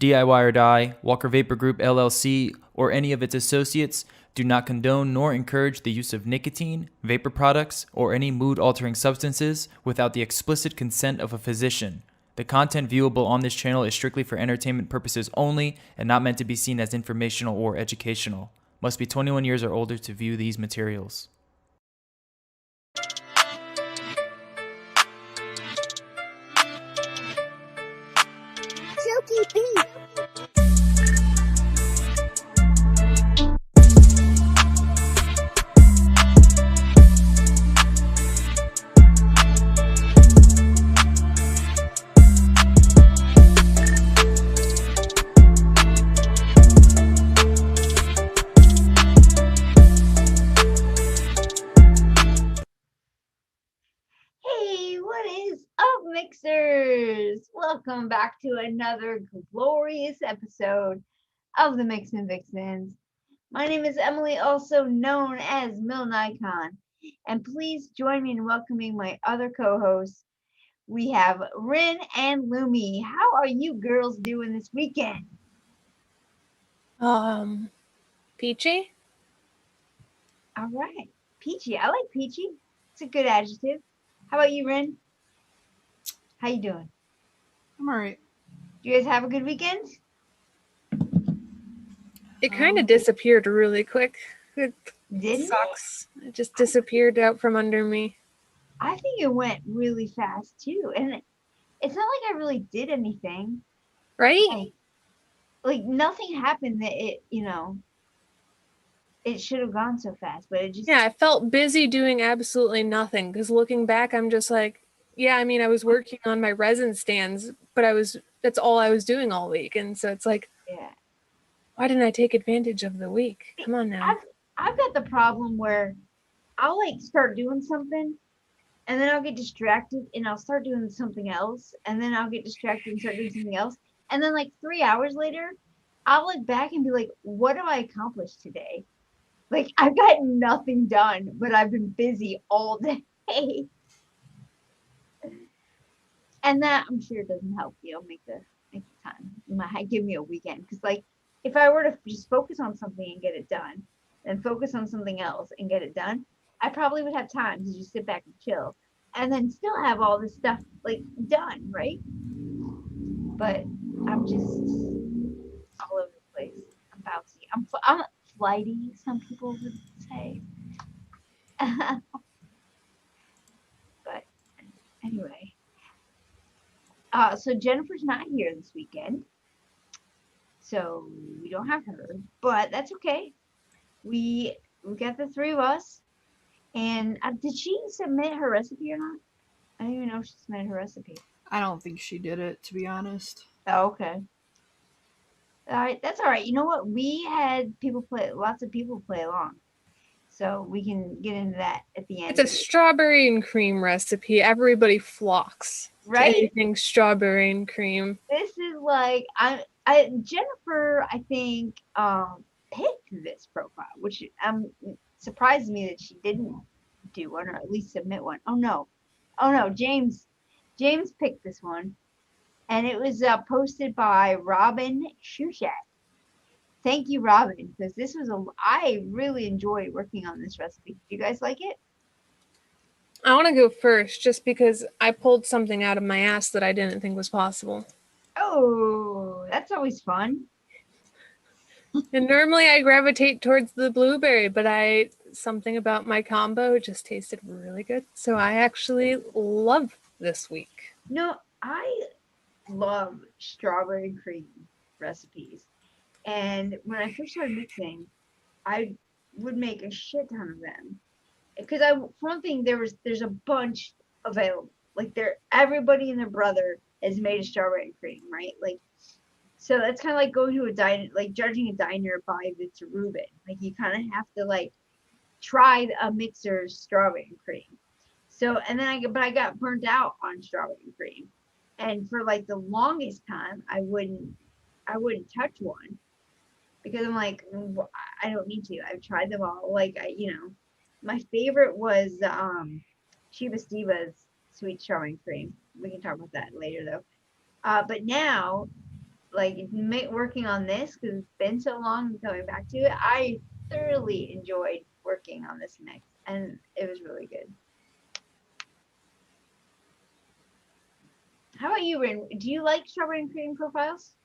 DIY or Die, Walker Vapor Group LLC, or any of its associates do not condone nor encourage the use of nicotine, vapor products, or any mood-altering substances without the explicit consent of a physician. The content viewable on this channel is strictly for entertainment purposes only and not meant to be seen as informational or educational. Must be 21 years or older to view these materials. Silky beat. Hey, what is up, mixers? Welcome back to another glorious episode of the MIXINVIXENS. My name is Emily, also known as mlNikon, and please join me in welcoming my other co-hosts. We have Rin and Lumi. How are you girls doing this weekend? Peachy? All right, peachy. I like peachy. It's a good adjective. How about you, Rin? How you doing? I'm alright. You guys have a good weekend? It kind of disappeared really quick. It Didn't it? sucks. It just disappeared out from under me. I think it went really fast too, and it's not like I really did anything. Right? Like nothing happened that it should have gone so fast, but it just Yeah, I felt busy doing absolutely nothing because looking back, I'm just like, yeah, I mean, I was working on my resin stands, but that's all I was doing all week. And so it's like, yeah. why didn't I take advantage of the week? Come on now. I've got the problem where I'll like start doing something and then I'll get distracted and I'll start doing something else and then I'll get distracted and start doing something else. And then like 3 hours later, I'll look back and be like, what have I accomplished today? Like I've got nothing done, but I've been busy all day. And that I'm sure doesn't help make the time. You might give me a weekend because like if I were to just focus on something and get it done, and focus on something else and get it done, I probably would have time to just sit back and chill, and then still have all this stuff like done, right? But I'm just all over the place. I'm bouncy. I'm flighty. Some people would say. But anyway. So Jennifer's not here this weekend, so we don't have her, but that's okay. We got the three of us, and did she submit her recipe or not? I don't even know if she submitted her recipe. I don't think she did it, to be honest. Oh, okay. All right, that's all right. You know what? We had lots of people play along, so we can get into that at the end. It's a strawberry and cream recipe. Everybody flocks. Right? Anything strawberry and cream. This is like Jennifer, I think, picked this profile, which surprised me that she didn't do one or at least submit one. Oh no, James picked this one, and it was posted by Robin Shushat. Thank you, Robin, because this was I really enjoyed working on this recipe. Do you guys like it? I want to go first just because I pulled something out of my ass that I didn't think was possible. Oh, that's always fun. And normally I gravitate towards the blueberry, but something about my combo just tasted really good. So I actually love this week. No, I love strawberry cream recipes. And when I first started mixing, I would make a shit ton of them. Because for one thing, there's a bunch available. Like everybody and their brother has made a strawberry cream, right? Like, so that's kind of like going to a diner, like judging a diner by its Reuben. Like you kind of have to like try a mixer's strawberry cream. So and then I got burnt out on strawberry cream, and for like the longest time I wouldn't touch one because I'm like, I don't need to. I've tried them all. Like my favorite was Shiba Stiva's sweet strawberry cream. We can talk about that later though. But now working on this because it's been so long and coming back to it. I thoroughly enjoyed working on this mix, and it was really good. How about you, Rin? Do you like strawberry and cream profiles?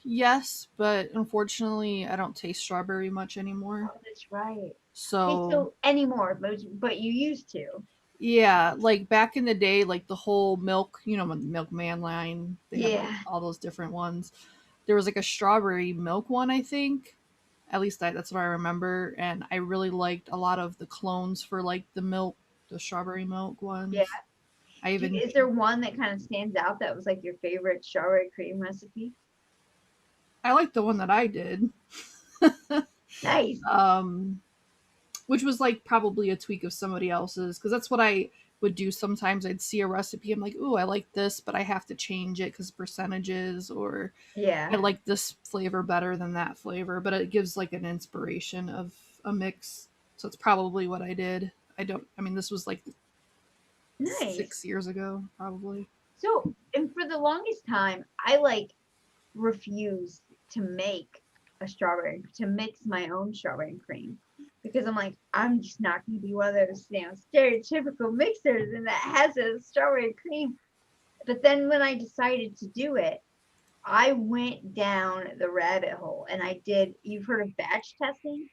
Yes, but unfortunately, I don't taste strawberry much anymore. Oh, that's right. Okay, So so anymore, but you used to. yeah, like back in the day, like the whole milk, Milkman line. They had like Yeah. all those different ones. There was like a strawberry milk one, I think. At least that's what I remember, and I really liked a lot of the clones for like the strawberry milk ones. Yeah. I Is there one that kind of stands out that was like your favorite strawberry cream recipe? like the one that I did. Nice. Which was like probably a tweak of somebody else's, because that's what I would do sometimes. I'd see a recipe, I'm like, ooh, I like this, but I have to change it because percentages, or Yeah. I like this flavor better than that flavor, but it gives like an inspiration of a mix. So it's probably what I did. This was like Nice. 6 years ago, probably. So, and for the longest time, I refused to mix my own strawberry and cream, because I'm like, I'm just not going to be one of those, stereotypical mixers and that has a strawberry and cream. But then when I decided to do it, I went down the rabbit hole and you've heard of batch testing?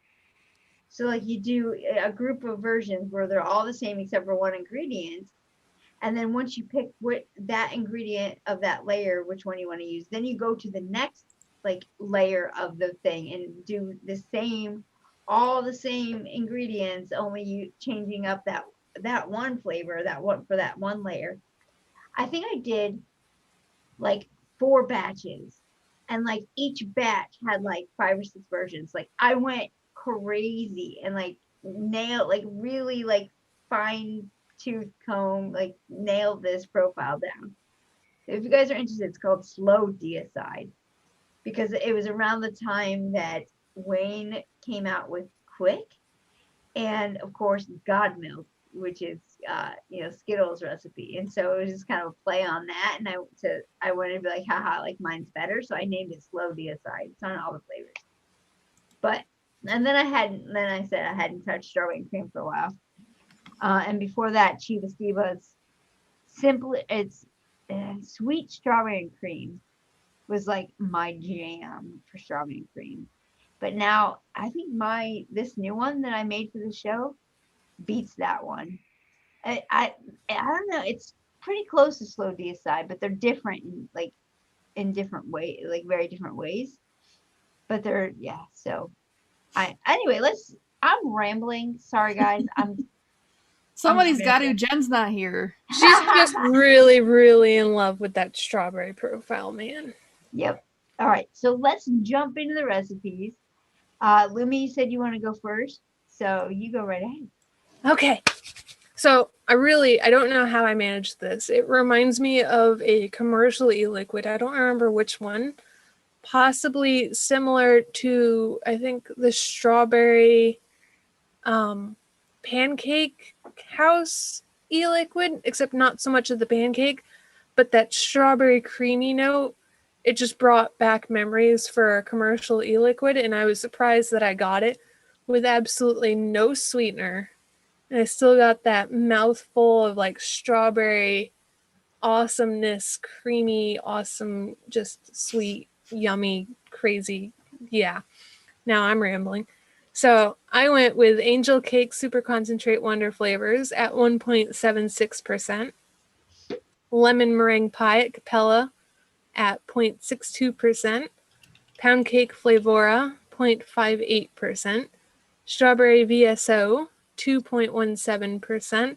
So like you do a group of versions where they're all the same except for one ingredient. And then once you pick what that ingredient of that layer, which one you want to use, then you go to the next layer of the thing and do all the same ingredients, only you changing up that one flavor, for that one layer. I think I did like 4 batches, and like each batch had like 5 or 6 versions. Like I went crazy and really fine tooth comb, nailed this profile down. If you guys are interested, it's called slow deicide, because it was around the time that Wayne came out with Quick, and of course God Milk, which is Skittles recipe. And so it was just kind of a play on that, and I wanted to be like, haha, like mine's better, so I named it slow deicide. It's on all the flavors. But and then I said I hadn't touched strawberry and cream for a while. And before that, Chivas Divas, it's sweet strawberry and cream was like my jam for strawberry and cream. But now I think this new one that I made for the show beats that one. I don't know. It's pretty close to slow deicide, but they're different in different way, very different ways. But they're So anyway, I'm rambling. Sorry guys. Somebody's got to. Jen's not here. She's just really, really in love with that strawberry profile, man. Yep. All right. So let's jump into the recipes. Lumi, you said you want to go first, so you go right ahead. Okay. So I don't know how I managed this. It reminds me of a commercial e-liquid. I don't remember which one. Possibly similar to, I think, the strawberry pancake house e-liquid, except not so much of the pancake, but that strawberry creamy note. It just brought back memories for a commercial e-liquid, and I was surprised that I got it with absolutely no sweetener. And I still got that mouthful of strawberry awesomeness, creamy, awesome, just sweet, yummy, crazy. Yeah. Now I'm rambling. So I went with Angel Cake Super Concentrate Wonder Flavors at 1.76%, Lemon Meringue Pie at Capella at 0.62%, Pound Cake Flavora 0.58%, Strawberry VSO 2.17%,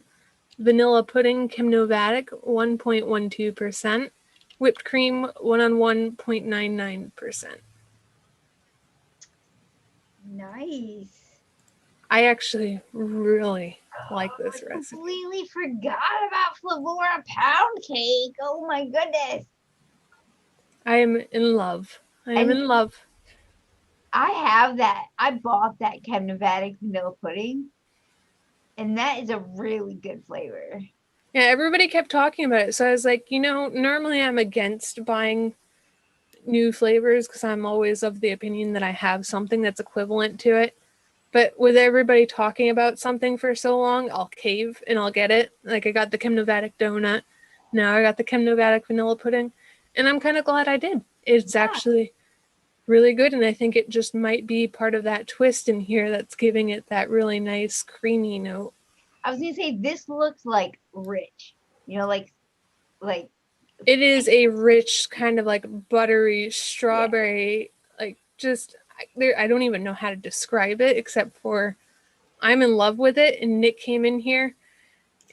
Vanilla Pudding Chemnovatic 1.12%, Whipped Cream 1-on-1.99%. Nice. I actually really like this I recipe. completely forgot about Flavora Pound Cake. Oh my goodness. I am in love. In love. I have that. I bought that Chemnovatic vanilla pudding, and that is a really good flavor. Yeah, everybody kept talking about it. So I was like, normally I'm against buying new flavors because I'm always of the opinion that I have something that's equivalent to it. But with everybody talking about something for so long, I'll cave and I'll get it. Like I got the Chemnovatic donut. Now I got the Chemnovatic vanilla pudding. And I'm kind of glad I did. It's Yeah. actually really good. And I think it just might be part of that twist in here that's giving it that really nice creamy note. I was gonna say this looks like rich. Like It is a rich kind of like buttery strawberry, like just I don't even know how to describe it except for I'm in love with it. And Nick came in here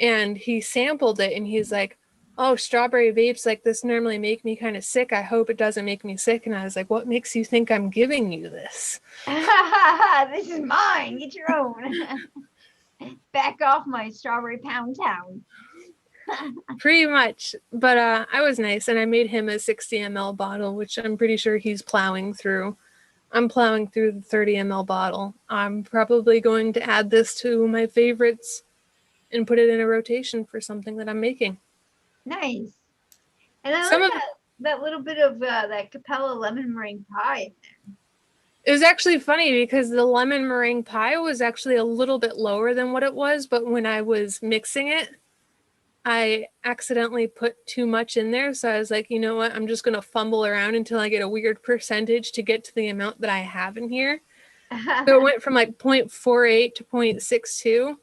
and he sampled it and he's like, "Oh, strawberry vapes like this normally make me kind of sick. I hope it doesn't make me sick." And I was like, "What makes you think I'm giving you this?" this is mine. Get your own. Back off my strawberry pound town. Pretty much. But I was nice and I made him a 60 ml bottle, which I'm pretty sure he's plowing through. I'm plowing through the 30 ml bottle. I'm probably going to add this to my favorites and put it in a rotation for something that I'm making. Nice. And I Some like of that little bit of that Capella lemon meringue pie in there. It was actually funny because the lemon meringue pie was actually a little bit lower than what it was, but when I was mixing it, I accidentally put too much in there. So I was like, you know what? I'm just going to fumble around until I get a weird percentage to get to the amount that I have in here. So it went from like 0.48 to 0.62.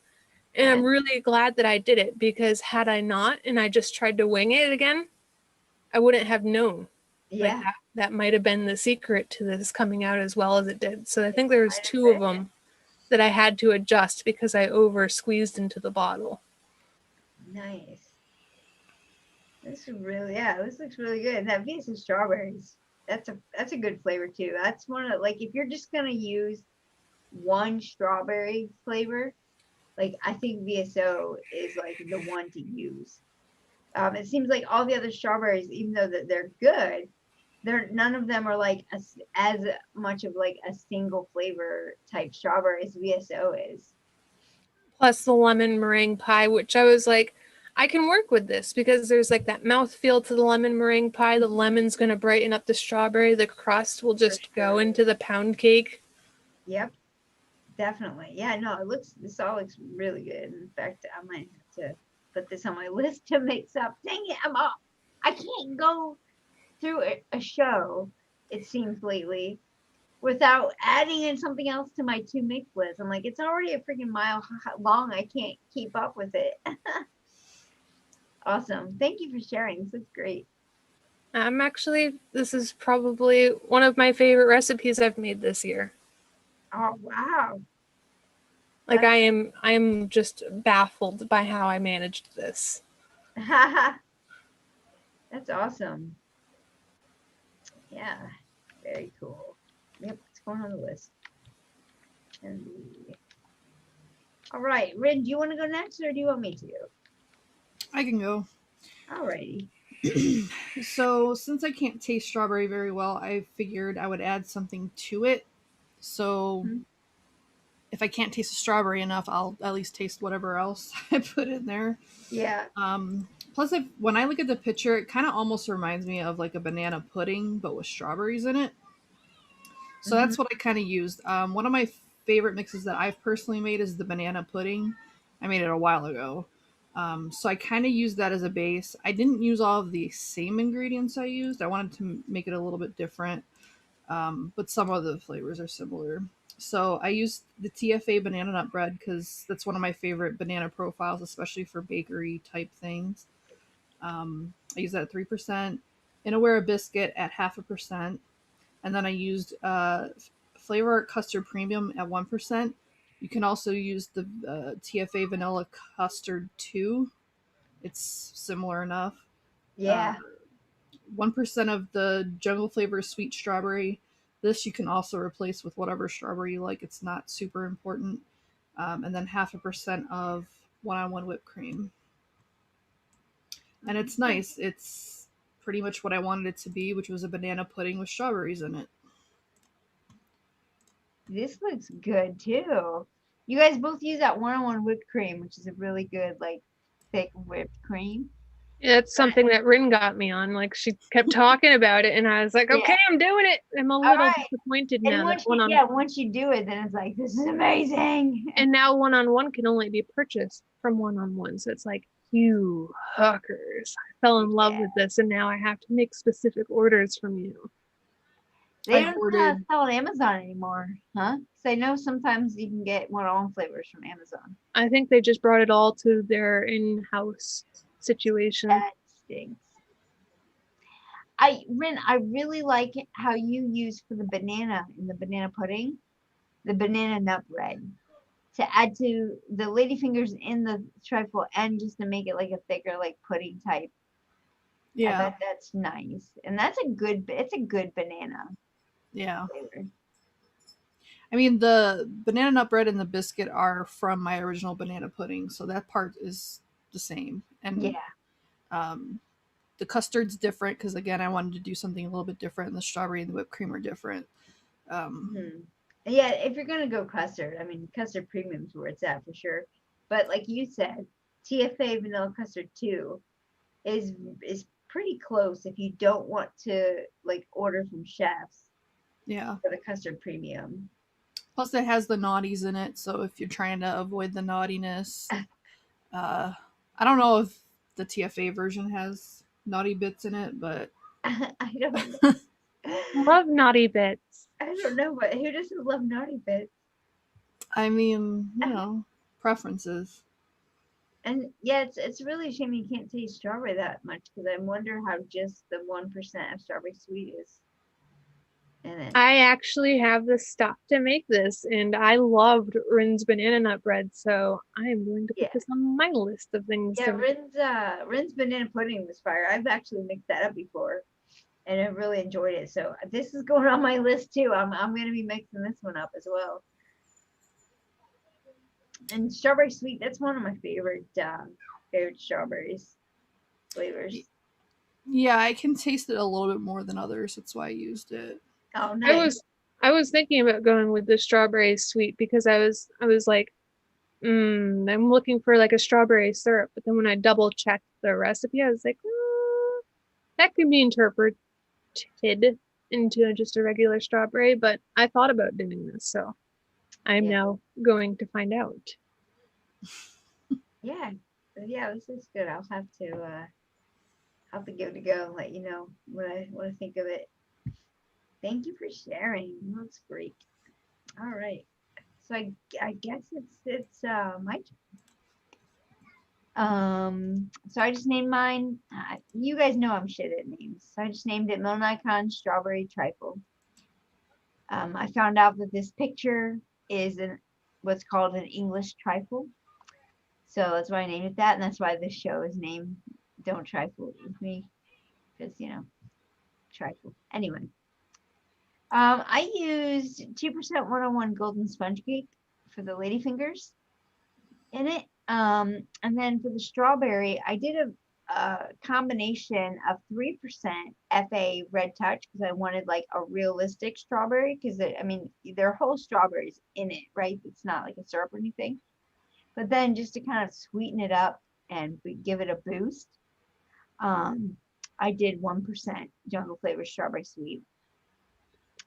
And I'm really glad that I did it because had I not and I just tried to wing it again, I wouldn't have known. Yeah. Like that might have been the secret to this coming out as well as it did. So I think there was two of them that I had to adjust because I over squeezed into the bottle. Nice. This looks really good. That piece of strawberries, that's a good flavor too. That's one of like if you're just gonna use one strawberry flavor, like I think VSO is like the one to use. It seems like all the other strawberries, even though that they're good, none of them are like as much of like a single flavor type strawberry as VSO is. Plus the lemon meringue pie, which I was like, I can work with this because there's like that mouthfeel to the lemon meringue pie. The lemon's going to brighten up the strawberry. The crust will just go into the pound cake. Yep, definitely. Yeah, no, this all looks really good. In fact, I might have to put this on my list to mix up. Dang it, I can't go through a show, it seems lately, without adding in something else to my to mix list. I'm like, it's already a freaking mile long. I can't keep up with it. Awesome. Thank you for sharing. This is great. This is probably one of my favorite recipes I've made this year. Oh, wow. Like I am just baffled by how I managed this. That's awesome. Yeah, very cool. Yep, it's going on the list. All right, Rin, do you want to go next or do you want me to? I can go. Alrighty. So, since I can't taste strawberry very well, I figured I would add something to it. So, if I can't taste the strawberry enough, I'll at least taste whatever else I put in there. Yeah. Plus, when I look at the picture, it kind of almost reminds me of like a banana pudding, but with strawberries in it. So that's what I kind of used. One of my favorite mixes that I've personally made is the banana pudding. I made it a while ago. So I kind of used that as a base. I didn't use all of the same ingredients I used. I wanted to make it a little bit different, but some of the flavors are similar. So I used the TFA banana nut bread because that's one of my favorite banana profiles, especially for bakery type things. I used that at 3%. Inawera biscuit at 0.5%. And then I used Flavor Art Custard Premium at 1%. You can also use the TFA Vanilla Custard 2. It's similar enough. Yeah. 1% of the Jungle Flavor Sweet Strawberry. This you can also replace with whatever strawberry you like. It's not super important. And then 0.5% of 1-on-1 whipped cream. And it's nice. It's pretty much what I wanted it to be, which was a banana pudding with strawberries in it. This looks good too. You guys both use that 1-on-1 whipped cream, which is a really good like thick whipped cream. Yeah, it's something that Rin got me on. Like she kept talking about it, and I was like, Yeah. okay, I'm doing it. I'm a All little right. disappointed And now that once you do it, then it's like, this is amazing. and now one-on-one can only be purchased from one-on-one. So it's like, you hookers, I fell in love with this, and now I have to make specific orders from you. They I don't ordered- sell on Amazon anymore, huh? So I know sometimes you can get one-on-one flavors from Amazon. I think they just brought it all to their in-house situation. That stinks. Rin, I really like how you use for the banana in the banana pudding, the banana nut bread, to add to the ladyfingers in the trifle and just to make it like a thicker, like pudding type. I Yeah. bet that's nice, and that's it's a good banana Yeah. flavor. I mean, the banana nut bread and the biscuit are from my original banana pudding, so that part is the same. And Yeah. the custard's different because, again, I wanted to do something a little bit different, and the strawberry and the whipped cream are different. Yeah, if you're gonna go custard, I mean, custard premium's where it's at for sure. But like you said, TFA vanilla custard 2 is pretty close if you don't want to like order from chefs Yeah. for the custard premium. Plus, it has the naughties in it, so if you're trying to avoid the naughtiness, I don't know if the TFA version has naughty bits in it, but I don't know. Love naughty bits. I don't know, but who doesn't love naughty bits? I mean, you know, preferences. And yeah, it's really a shame you can't taste strawberry that much because I wonder how just the 1% of strawberry sweet is in it. I actually have the stuff to make this, and I loved Rin's banana nut bread, so I am going to put this on my list of things. Yeah, Rin's banana pudding was fire. I've actually mixed that up before, and I really enjoyed it. So this is going on my list too. I'm gonna be mixing this one up as well. And strawberry sweet, that's one of my favorite strawberries flavors. Yeah, I can taste it a little bit more than others. That's why I used it. Oh, nice. I was thinking about going with the strawberry sweet because I was like, I'm looking for like a strawberry syrup. But then when I double checked the recipe, I was like, that could be interpreted into just a regular strawberry. But I thought about doing this, so I'm now going to find out. Yeah, this is good. I'll have to give it a go and let you know what I think of it. Thank you for sharing. That's great. All right, so I guess it's my turn. So I just named mine. You guys know I'm shit at names, so I just named it mlNikon Strawberry Trifle. I found out that this picture is what's called an English trifle. So that's why I named it that, and that's why this show is named Don't Trifle With Me, because, you know, trifle. Anyway, I used 2% 101 Golden Sponge Cake for the ladyfingers in it. And then for the strawberry, I did a combination of 3% FA Red Touch because I wanted like a realistic strawberry because, I mean, there are whole strawberries in it, right? It's not like a syrup or anything. But then just to kind of sweeten it up and give it a boost, I did 1% Jungle Flavor Strawberry Sweet.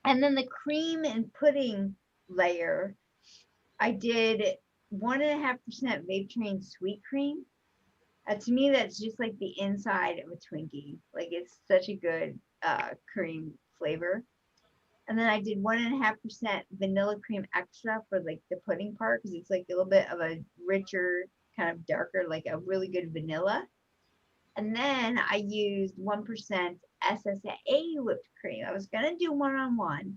And then the cream and pudding layer, I did 1.5% Vape Train Sweet Cream. To me, that's just like the inside of a Twinkie. Like it's such a good cream flavor. And then I did 1.5% vanilla cream extra for like the pudding part because it's like a little bit of a richer, kind of darker, like a really good vanilla. And then I used 1% SSA whipped cream. I was gonna do one-on-one,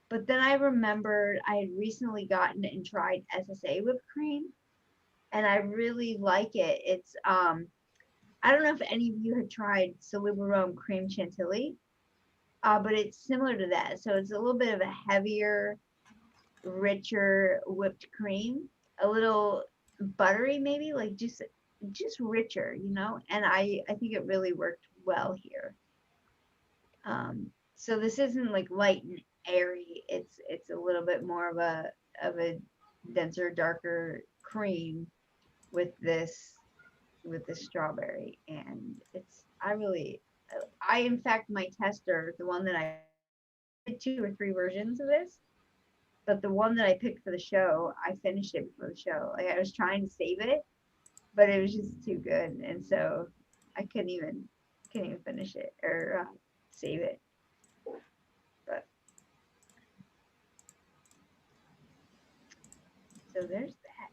but then I remembered I had recently gotten and tried SSA whipped cream, and I really like it. It's I don't know if any of you had tried Salubarome cream chantilly. But it's similar to that. So it's a little bit of a heavier, richer whipped cream, a little buttery maybe, like just richer, you know. And I think it really worked well here. So this isn't like light and airy. It's a little bit more of a denser, darker cream with this with the strawberry, and I in fact my tester, the one that I did 2 or 3 versions of this, but the one that I picked for the show, I finished it before the show. Like I was trying to save it, but it was just too good, and so I couldn't even finish it or save it. But so there's that.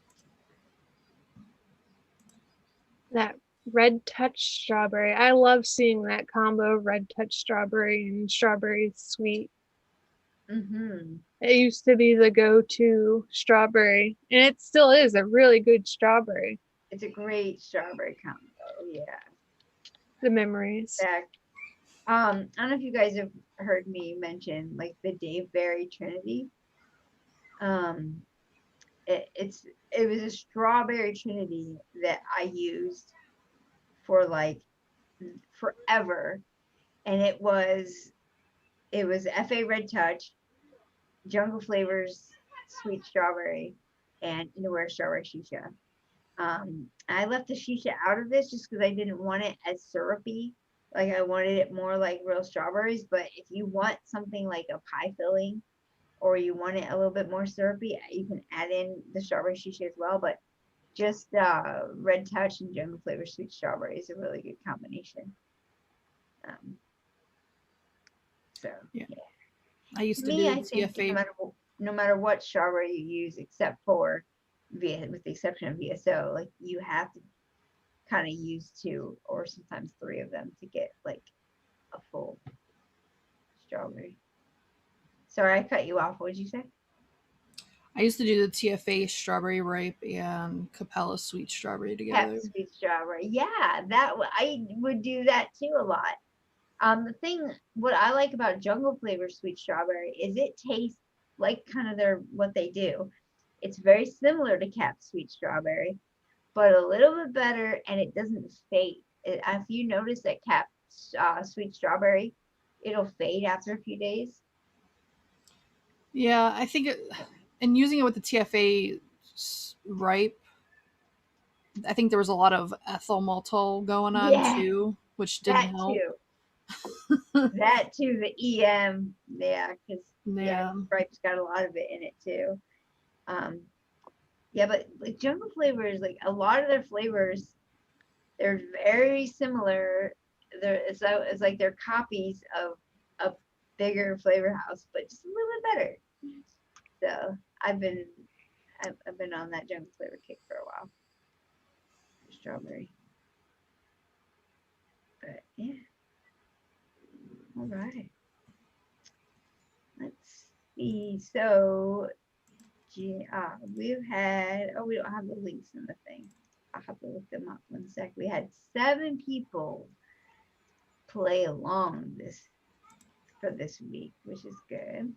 That red touch strawberry. I love seeing that combo of red touch strawberry and strawberry sweet. Mm-hmm. It used to be the go-to strawberry, and it still is a really good strawberry. It's a great strawberry combo. Yeah. The memories. Fact. I don't know if you guys have heard me mention like the Dave Berry Trinity. It was a strawberry Trinity that I used for like forever, and it was FA Red Touch, Jungle Flavors Sweet Strawberry, and Nowhere Strawberry Shisha. I left the shisha out of this just because I didn't want it as syrupy. Like I wanted it more like real strawberries. But if you want something like a pie filling, or you want it a little bit more syrupy, you can add in the strawberry shisha as well. But just Red Touch and Jungle Flavor Sweet Strawberry is a really good combination. So Yeah. I used to me, do I think TFA. no matter what strawberry you use, except for with the exception of VSO, like you have to kind of use 2 or sometimes 3 of them to get like a full strawberry. Sorry, I cut you off. What did you say? I used to do the TFA strawberry ripe and Capella sweet strawberry together. Sweet strawberry. Yeah, I would do that too a lot. What I like about Jungle Flavor Sweet Strawberry is it tastes like kind of what they do. It's very similar to Cap Sweet Strawberry, but a little bit better, and it doesn't fade. If you notice that Cap Sweet Strawberry, it'll fade after a few days. Yeah, I think and using it with the TFA ripe, I think there was a lot of ethyl maltol going on too, which didn't help. That too, the EM, because ripe's got a lot of it in it too. But like Jungle Flavors, like a lot of their flavors, they're very similar. It's like they're copies of a bigger flavor house, but just a little bit better. So I've been on that Jungle Flavor kick for a while. Strawberry. But yeah. All right. Let's see. So we've had, we don't have the links in the thing. I'll have to look them up 1 sec. We had 7 people play along for this week, which is good.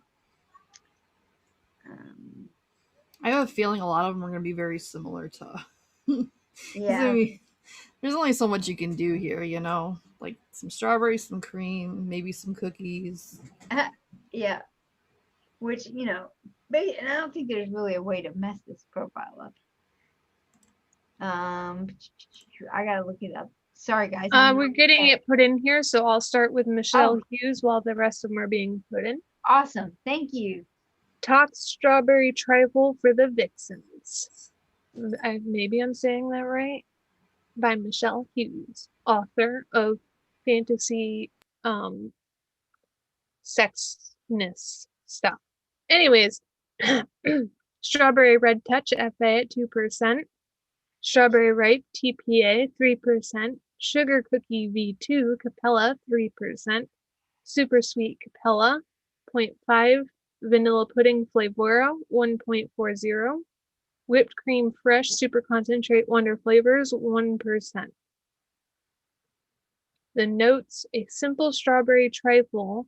I have a feeling a lot of them are going to be very similar to. Yeah. There's only so much you can do here, you know? Like some strawberries, some cream, maybe some cookies. Yeah. Which, and I don't think there's really a way to mess this profile up. I gotta look it up. Sorry, guys. We're getting it put in here, so I'll start with Michelle Hughes while the rest of them are being put in. Awesome. Thank you. TOC'S Strawberry Trifle for the Vixens. Maybe I'm saying that right. By Michelle Hughes, author of fantasy sexness stuff. Anyways, Strawberry Red Touch FA at 2%, Strawberry Ripe TPA 3%, Sugar Cookie V2 Capella 3%, Super Sweet Capella 0.5, Vanilla Pudding Flavora 1.40, Whipped Cream Fresh Super Concentrate Wonder Flavors 1%. The notes: a simple strawberry trifle,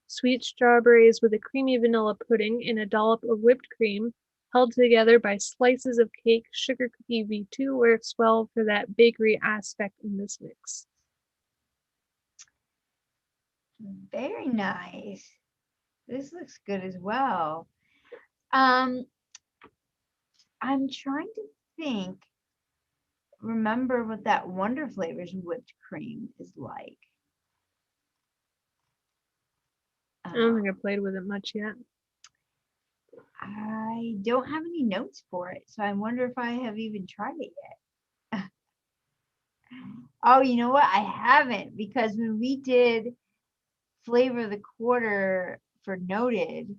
sweet strawberries with a creamy vanilla pudding and a dollop of whipped cream, held together by slices of cake. Sugar Cookie V2 works well for that bakery aspect in this mix. Very nice. This looks good as well. I'm trying to think remember what that Wonder Flavors whipped cream is like. I don't think I played with it much yet. I don't have any notes for it, so I wonder if I have even tried it yet. Oh, you know what? I haven't, because when we did Flavor of the Quarter for Noted,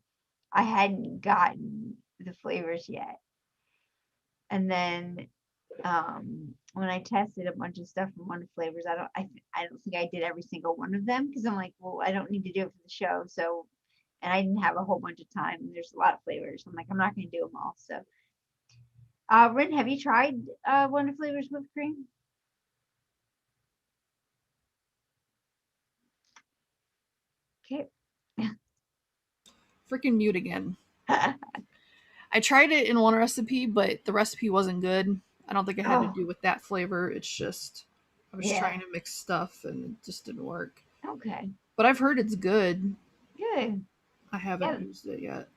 I hadn't gotten the flavors yet. And then when I tested a bunch of stuff from Wonder Flavors, I don't think I did every single one of them, because I'm like, well, I don't need to do it for the show. So, and I didn't have a whole bunch of time. And there's a lot of flavors. I'm like, I'm not going to do them all. So, Rin, have you tried Wonder Flavors whipped cream? Okay. Freaking mute again. I tried it in one recipe, but the recipe wasn't good. I don't think it had to do with that flavor. It's just I was trying to mix stuff and it just didn't work. Okay. But I've heard it's good. Good. I haven't used it yet.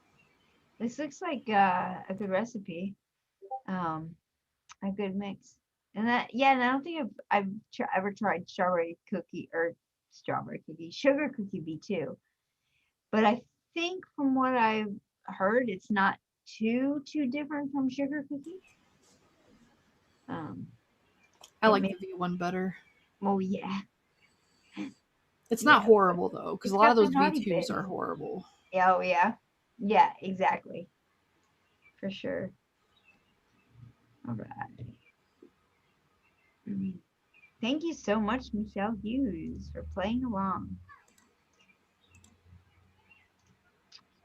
This looks like a good recipe. A good mix. And that, and I don't think I've ever tried sugar cookie V2. But I think from what I've heard, it's not too different from sugar cookie. I like the V1 better. Oh yeah. It's not horrible though, because a lot of those V2s are horrible. Yeah, oh yeah. Yeah, exactly. For sure. All right. Thank you so much, Michelle Hughes, for playing along.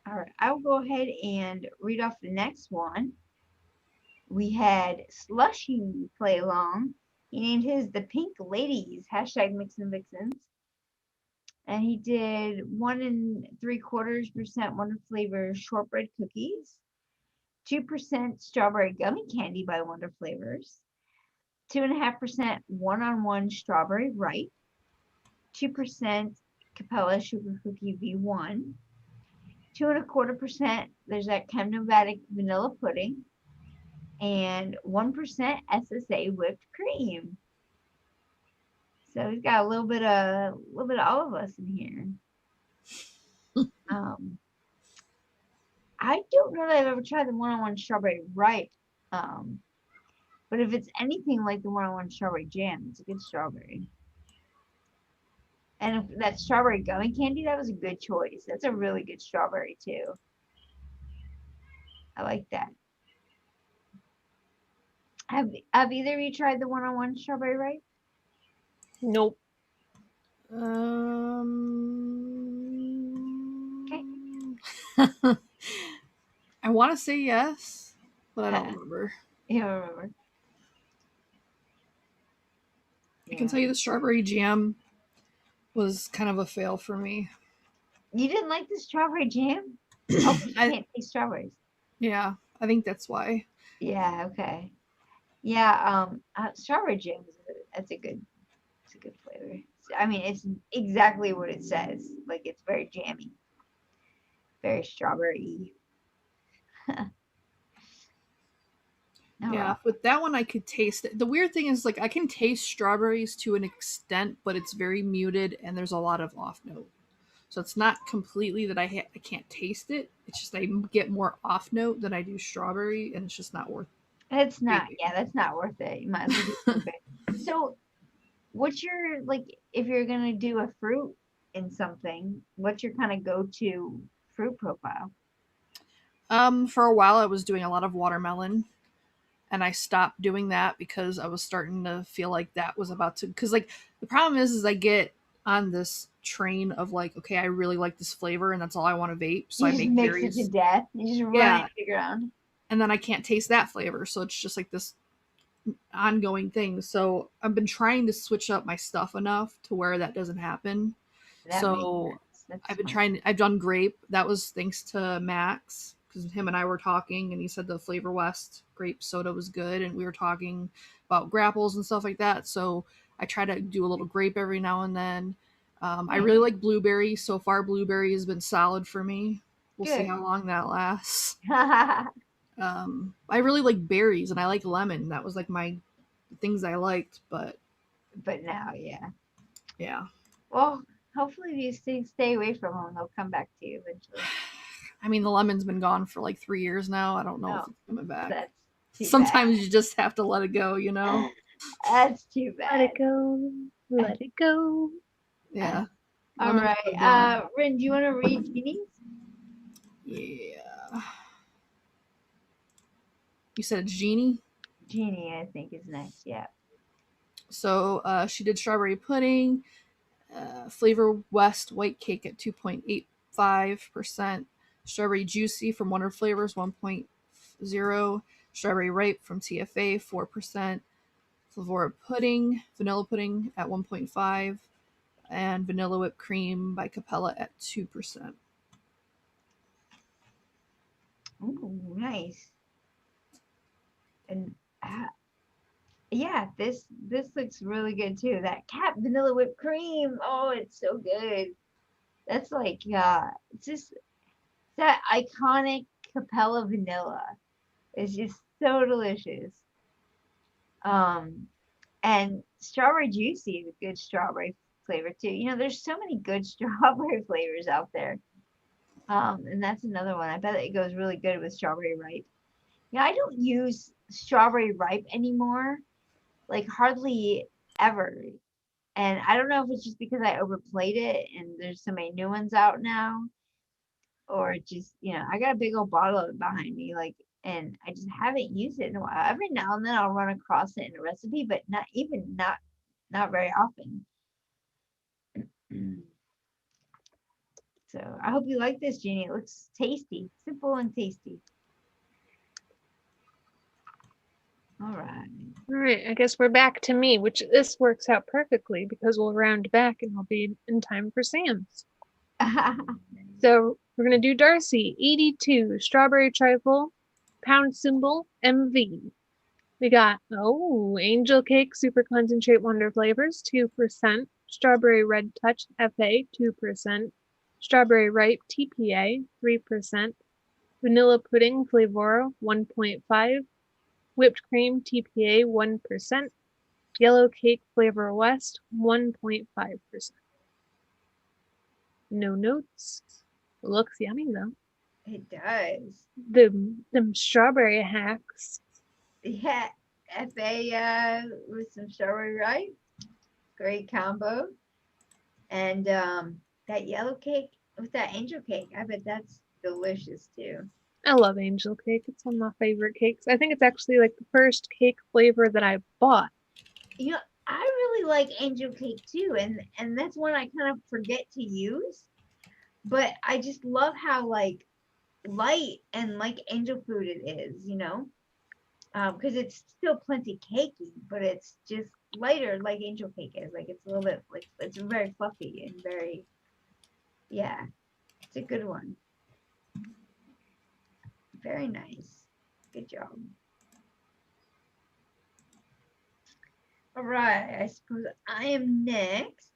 All right, I'll go ahead and read off the next one. We had Slushy play along. He named his the Pink Ladies, #MixInVixens. And he did 1 3/4% Wonder Flavor shortbread cookies, 2% strawberry gummy candy by Wonder Flavors, 2.5% one-on-one strawberry ripe, 2% Capella sugar cookie V1, 2.25% there's that Chemnomatic vanilla pudding, and 1% SSA whipped cream. So we've got a little bit of all of us in here. I don't know that I've ever tried the one-on-one strawberry ripe. But if it's anything like the one-on-one strawberry jam, it's a good strawberry. And if that strawberry gummy candy, that was a good choice. That's a really good strawberry too. I like that. Have either of you tried the one-on-one strawberry ripe? Nope. Okay. I want to say yes, but I don't remember. You don't remember? I can tell you the strawberry jam was kind of a fail for me. You didn't like the strawberry jam? Oh, you can't taste strawberries. Yeah, I think that's why. Yeah, okay. Yeah, strawberry jam is a good flavor. I mean, it's exactly what it says. Like, it's very jammy. Very strawberry. Yeah, with that one I could taste it. The weird thing is, like, I can taste strawberries to an extent, but it's very muted and there's a lot of off note. So it's not completely that I can't taste it. It's just I get more off note than I do strawberry, and it's just not worth it. It's not. Yeah, that's not worth it. You might as well do it. So, what's your, like, if you're gonna do a fruit in something, what's your kind of go-to fruit profile? For a while I was doing a lot of watermelon, and I stopped doing that because I was starting to feel like that was about to, because, like, the problem is I get on this train of, like, okay, I really like this flavor and that's all I want to vape, so I make mix berries it to death. You just run it around, and then I can't taste that flavor, so it's just like this ongoing thing. So I've been trying to switch up my stuff enough to where that doesn't happen. So I've been trying. I've done grape. That was thanks to Max, because him and I were talking, and he said the Flavor West grape soda was good, and we were talking about grapples and stuff like that. So I try to do a little grape every now and then. I really like blueberry. So far, blueberry has been solid for me. We'll see how long that lasts. I really like berries, and I like lemon. That was like my things I liked, but But now, yeah. yeah. Well, hopefully these things stay away from them. They'll come back to you eventually. I mean, the lemon's been gone for like 3 years now. I don't know if Oh, it's coming back. that's too Sometimes you just have to let it go, you know? bad. That's too Let bad. it go. Let it go. Yeah. All Lemons right. are gone. Rin, do you want to read Jeannie's? Yeah. You said it's Jeannie? Jeannie, I think, is next. Yeah. So she did strawberry pudding, Flavor West white cake at 2.85%, strawberry juicy from Wonder Flavors 1.0, strawberry ripe from TFA 4%, Flavora pudding, vanilla pudding at 1.5, and vanilla whipped cream by Capella at 2%. Ooh, nice. And yeah, this looks really good too. That cat vanilla whipped cream. Oh, it's so good. That's like it's just that iconic Capella vanilla. It's just so delicious. And strawberry juicy is a good strawberry flavor too. You know, there's so many good strawberry flavors out there. And that's another one. I bet it goes really good with strawberry ripe. Yeah, I don't use strawberry ripe anymore, like hardly ever. And I don't know if it's just because I overplayed it and there's so many new ones out now, or just, you know, I got a big old bottle of it behind me, like, and I just haven't used it in a while. Every now and then I'll run across it in a recipe, but not very often. So I hope you like this, Jeannie. It looks tasty, simple and tasty. All right. All right, I guess we're back to me, which this works out perfectly because we'll round back and I'll be in time for Sam's. So we're going to do Darcy, 82, strawberry trifle, pound symbol, MV. We got, angel cake, super concentrate wonder flavors, 2%, strawberry red touch, FA, 2%, strawberry ripe, TPA, 3%, vanilla pudding, Flavora, 1.5, whipped cream, TPA, 1%, yellow cake, Flavor West, 1.5%. No notes. Looks yummy though. It does. Them strawberry hacks. Yeah, FA with some strawberry ripe. Great combo. And that yellow cake with that angel cake. I bet that's delicious too. I love angel cake. It's one of my favorite cakes. I think it's actually like the first cake flavor that I bought. You know, I really like angel cake too, and that's one I kind of forget to use. But I just love how like light and like angel food it is, you know, because it's still plenty cakey, but it's just lighter like angel cake is. Like it's a little bit like it's very fluffy and very, yeah, it's a good one. Very nice. Good job. All right, I suppose I am next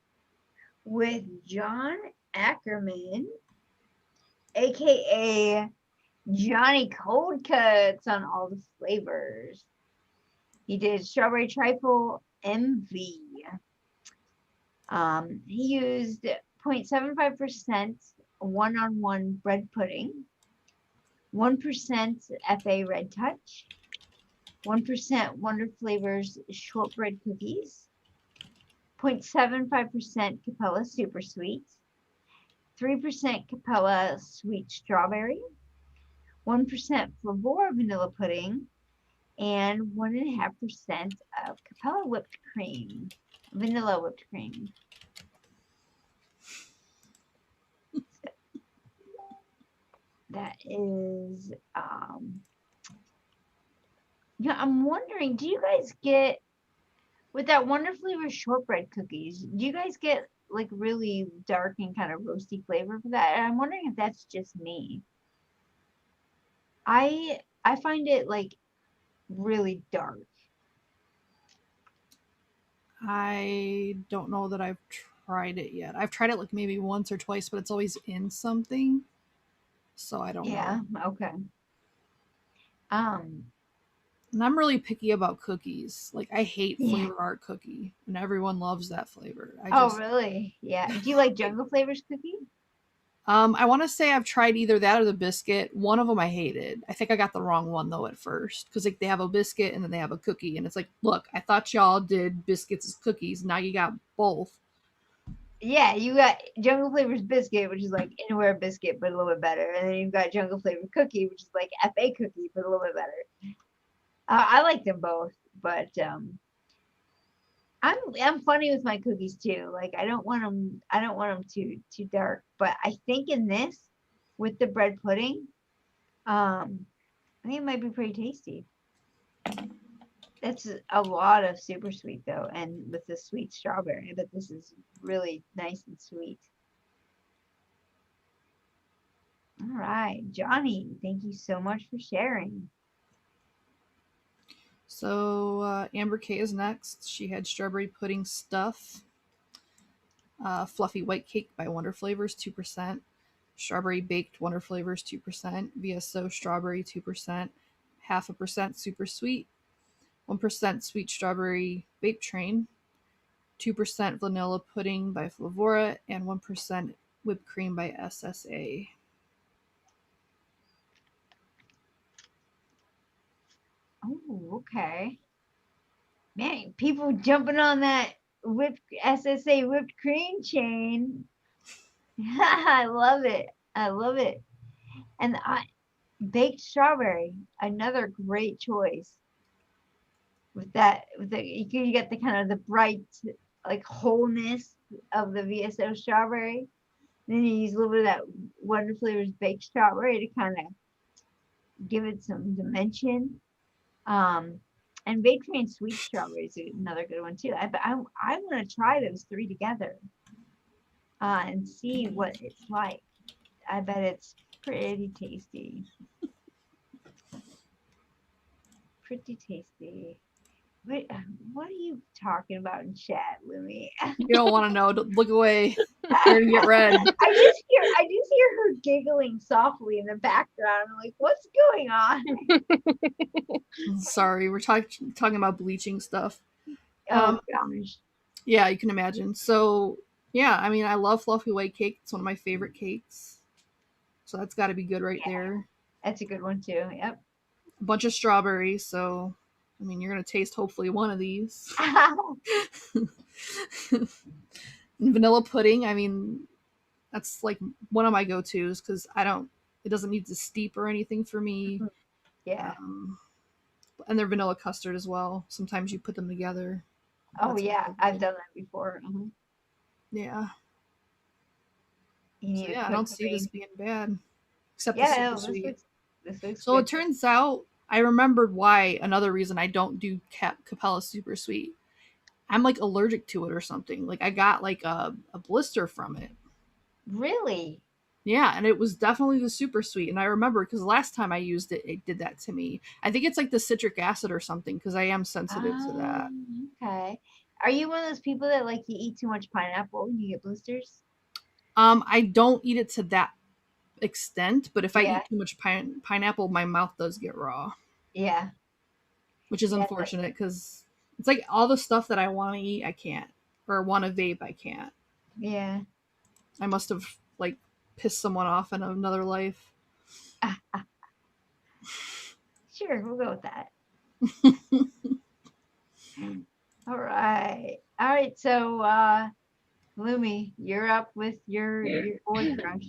with John Ackerman, aka Johnny Cold Cuts on all the flavors. He did strawberry trifle MV. He used 0.75% one-on-one bread pudding, 1% FA red touch, 1% Wonder Flavors shortbread cookies, 0.75% Capella super sweet, 3% Capella sweet strawberry, 1% Flavora vanilla pudding, and 1.5% of Capella whipped cream, vanilla whipped cream. So that is, yeah, I'm wondering, do you guys get, with that Wonder Flavor shortbread cookies, do you guys get like really dark and kind of roasty flavor for that? And I'm wondering if that's just me. I find it like really dark. I don't know that I've tried it yet. I've tried it like maybe once or twice, but it's always in something. So I don't know. Yeah, okay. And I'm really picky about cookies. Like I hate Yeah. flavor art cookie, and everyone loves that flavor. Oh, really? Yeah. Do you like Jungle Flavors cookie? I want to say I've tried either that or the biscuit. One of them I hated. I think I got the wrong one though at first because like they have a biscuit and then they have a cookie, and it's like, look, I thought y'all did biscuits as cookies. Now you got both. Yeah, you got Jungle Flavors biscuit, which is like Anywhere biscuit, but a little bit better. And then you've got Jungle Flavor cookie, which is like FA cookie, but a little bit better. I like them both, but I'm funny with my cookies too. Like I don't want them too dark. But I think in this, with the bread pudding, I think it might be pretty tasty. That's a lot of super sweet though, and with the sweet strawberry. But this is really nice and sweet. All right, Johnny, thank you so much for sharing. So Amber K is next. She had strawberry pudding stuff. Fluffy white cake by Wonder Flavors, 2%. Strawberry baked Wonder Flavors, 2%. VSO strawberry, 2%. 0.5% super sweet. 1% sweet strawberry vape train. 2% vanilla pudding by Flavora. And 1% whipped cream by SSA. Oh, okay. Man, people jumping on that SSA whipped cream chain. I love it. I love it. And baked strawberry, another great choice. With you get the kind of the bright like wholeness of the VSO strawberry. Then you use a little bit of that Wonder Flavors baked strawberry to kind of give it some dimension. And baked train sweet strawberry is another good one too. I want to try those three together and see what it's like. I bet it's pretty tasty. Pretty tasty. Wait, what are you talking about in chat, Lumi? You don't want to know. Look away. You're gonna get red. I just hear her giggling softly in the background. I'm like, what's going on? Sorry, we're talking about bleaching stuff. Oh gosh. Yeah, you can imagine. So yeah, I mean, I love fluffy white cake. It's one of my favorite cakes. So that's got to be good right there. That's a good one too. Yep. A bunch of strawberries. So, I mean, you're gonna taste hopefully one of these. And vanilla pudding. I mean, that's like one of my go-tos because it doesn't need to steep or anything for me. Yeah. And they're vanilla custard as well. Sometimes you put them together. Oh yeah, I've done that before. Yeah. So, I don't see this being bad. Except yeah, the super sweet. This looks so good. it turns out I remembered why another reason I don't do Capella super sweet. I'm like allergic to it or something. Like I got like a blister from it. Really? Yeah, and it was definitely the super sweet. And I remember because last time I used it, it did that to me. I think it's like the citric acid or something because I am sensitive to that. Okay. Are you one of those people that like you eat too much pineapple and you get blisters? I don't eat it to that extent, but if I Yeah. eat too much pineapple, my mouth does get raw. Yeah. Which is unfortunate because it's like all the stuff that I want to eat, I can't. Or want to vape, I can't. Yeah. I must have like pissed someone off in another life. Sure, we'll go with that. All right. So Lumi, you're up with your boy crush.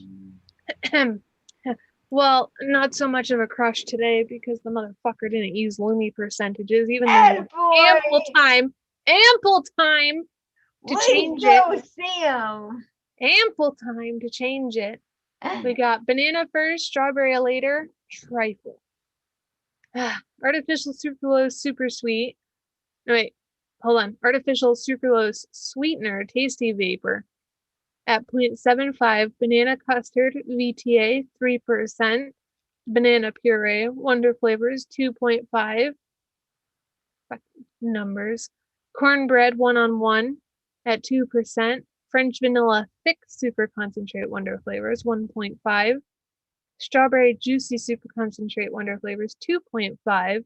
Well, not so much of a crush today because the motherfucker didn't use Lumi percentages, even though ample time to change it. Sam. Ample time to change it. We got banana first, strawberry later, trifle. Artificial sucralose super sweet. No, wait, hold on. Artificial sucralose sweetener tasty vapor at 0.75. Banana custard VTA 3%. Banana puree Wonder Flavors 2.5. Numbers. Cornbread 1-on-1 at 2%. French vanilla thick super concentrate Wonder Flavors 1.5. Strawberry juicy super concentrate Wonder Flavors 2.5.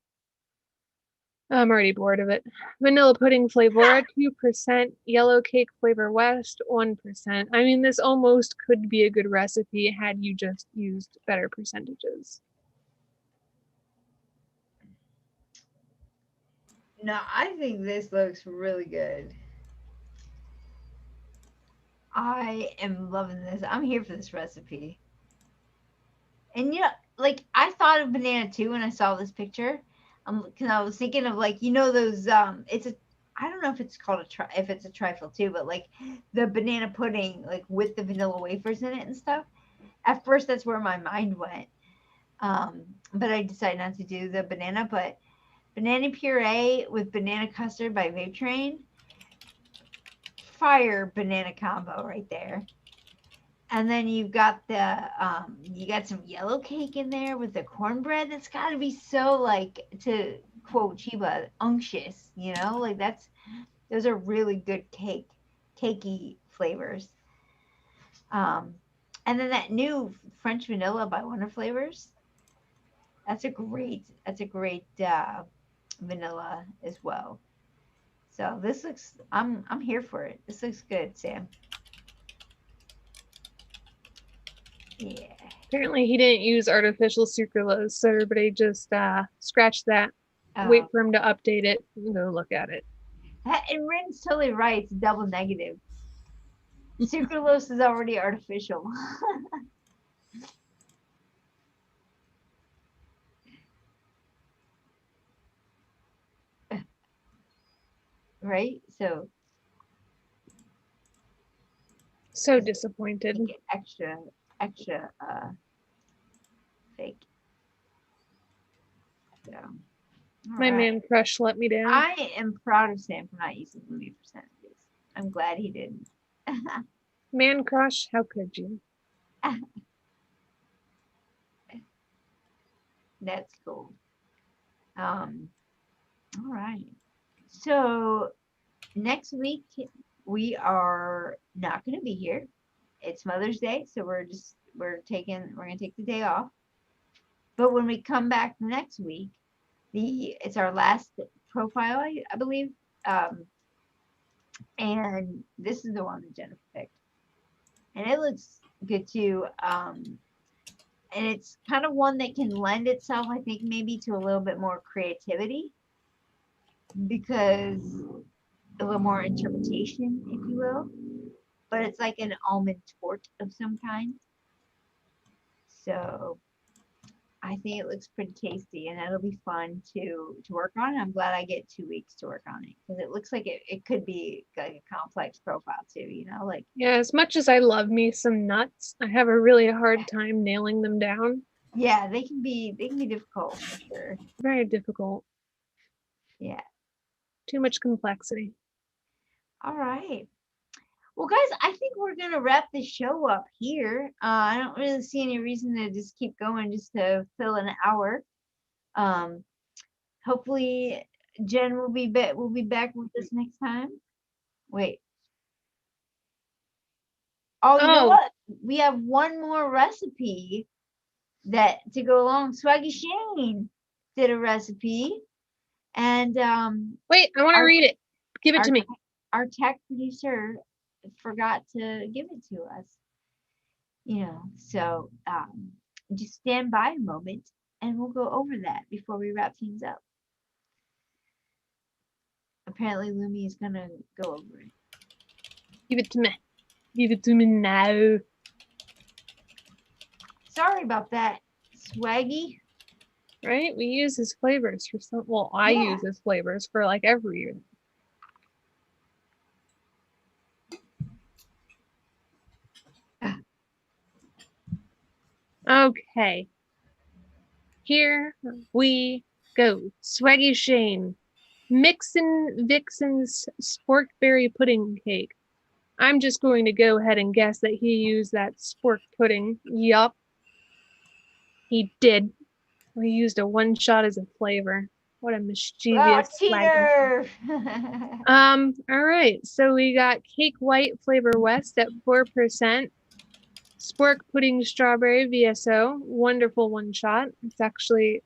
I'm already bored of it. Vanilla pudding flavor 2%, yellow cake flavor west 1%. I mean, this almost could be a good recipe had you just used better percentages. No, I think this looks really good. I am loving this. I'm here for this recipe. And you know, like I thought of banana too when I saw this picture. Because I was thinking of like, you know, those it's a, I don't know if it's called if it's a trifle too, but like the banana pudding like with the vanilla wafers in it and stuff. At first that's where my mind went. But I decided not to do the banana, but banana puree with banana custard by Vape Train. Fire banana combo right there. And then you've got the you got some yellow cake in there with the cornbread. That's got to be so, like, to quote Chiba, unctuous, you know, like those are really good cakey flavors. And then that new French vanilla by Wonder Flavors. That's a great vanilla as well. So this looks, I'm here for it. This looks good, Sam. Yeah. Apparently he didn't use artificial sucralose, so everybody just scratch that. Wait for him to update it and go look at it. And Rin's totally right. It's double negative. Sucralose is already artificial. Right? So disappointed. Extra fake. So, my man crush let me down. I am proud of Sam for not using Lumi percentages. I'm glad he didn't. Man crush, how could you? That's cool. All right. So next week we are not going to be here. It's Mother's Day, so we're gonna take the day off. But when we come back next week, it's our last profile, I believe. And this is the one that Jennifer picked. And it looks good too. And it's kind of one that can lend itself, I think, maybe to a little bit more creativity, because a little more interpretation, if you will. But it's like an almond torte of some kind. So I think it looks pretty tasty, and it'll be fun to work on. I'm glad I get 2 weeks to work on it, because it looks like it could be like a complex profile too, you know, like. Yeah, as much as I love me some nuts, I have a really hard time nailing them down. Yeah, they can be difficult for sure. Very difficult. Yeah. Too much complexity. All right. Well, guys, I think we're going to wrap the show up here. I don't really see any reason to just keep going just to fill an hour. Hopefully Jen will be back with us next time. Wait. Oh, you know what? We have one more recipe that to go along. Swaggy Shane did a recipe. And wait, I want to read it. Give it to me. Our tech producer forgot to give it to us, you know, so just stand by a moment and we'll go over that before we wrap things up. Apparently Lumi is gonna go over it. Give it to me now. Sorry about that, Swaggy. Right, we use his flavors for some, well, I use his flavors for like every year. Okay. Here we go. Swaggy Shane. MIXINVIXENS spork berry pudding cake. I'm just going to go ahead and guess that he used that spork pudding. Yup. He did. We used a one shot as a flavor. What a mischievous cheater. All right. So we got cake white flavor west at 4%. Spork pudding strawberry VSO, wonderful one shot. It's actually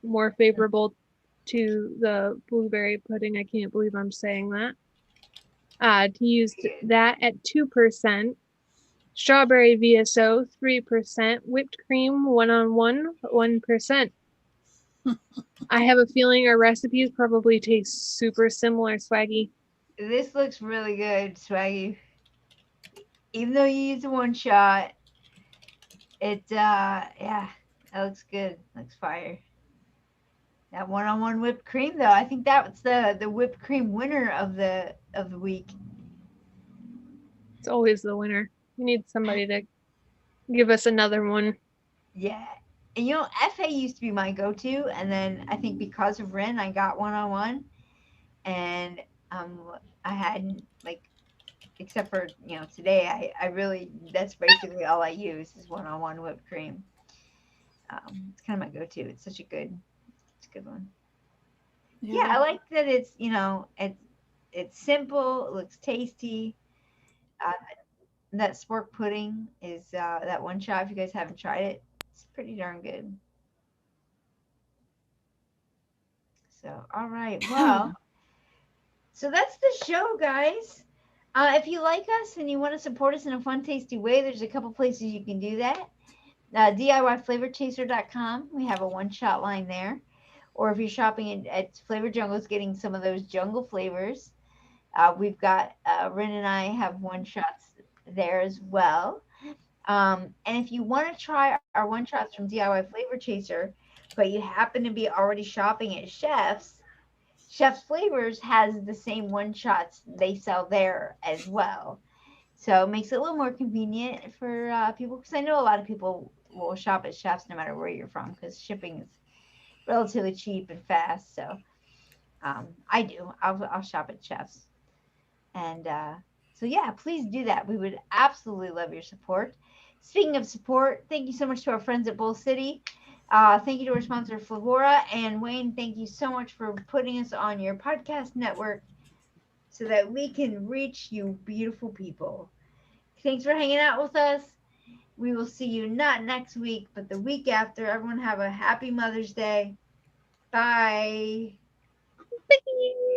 more favorable to the blueberry pudding. I can't believe I'm saying that. To use that at 2%. Strawberry VSO 3%. Whipped cream 1-on-1 1%. I have a feeling our recipes probably taste super similar, Swaggy. This looks really good, Swaggy. Even though you use a one shot, yeah, that looks good. Looks fire. That 1-on-1 whipped cream, though, I think that's the whipped cream winner of the week. It's always the winner. We need somebody to give us another one. Yeah. And you know, FA used to be my go-to, and then I think because of Rin, I got 1-on-1, and I hadn't, like, except for, you know, today, I really, that's basically all I use is 1-on-1 whipped cream. It's kind of my go-to. It's a good one. Yeah, I like that it's, you know, it's simple, it looks tasty. That spork pudding is that one shot. If you guys haven't tried it, it's pretty darn good. So, all right, well, so that's the show, guys. If you like us and you want to support us in a fun, tasty way, there's a couple places you can do that. DIYFlavorChaser.com. We have a one-shot line there. Or if you're shopping at Flavor Jungles, getting some of those jungle flavors, we've got Rin and I have one-shots there as well. And if you want to try our one-shots from DIY Flavor Chaser, but you happen to be already shopping at Chef's Flavors has the same one-shots they sell there as well. So it makes it a little more convenient for people, because I know a lot of people will shop at Chef's no matter where you're from, because shipping is relatively cheap and fast. So I do. I'll shop at Chef's. And so, yeah, please do that. We would absolutely love your support. Speaking of support, thank you so much to our friends at Bull City. Thank you to our sponsor, Flavora. And Wayne, thank you so much for putting us on your podcast network so that we can reach you beautiful people. Thanks for hanging out with us. We will see you not next week, but the week after. Everyone have a happy Mother's Day. Bye. Bye.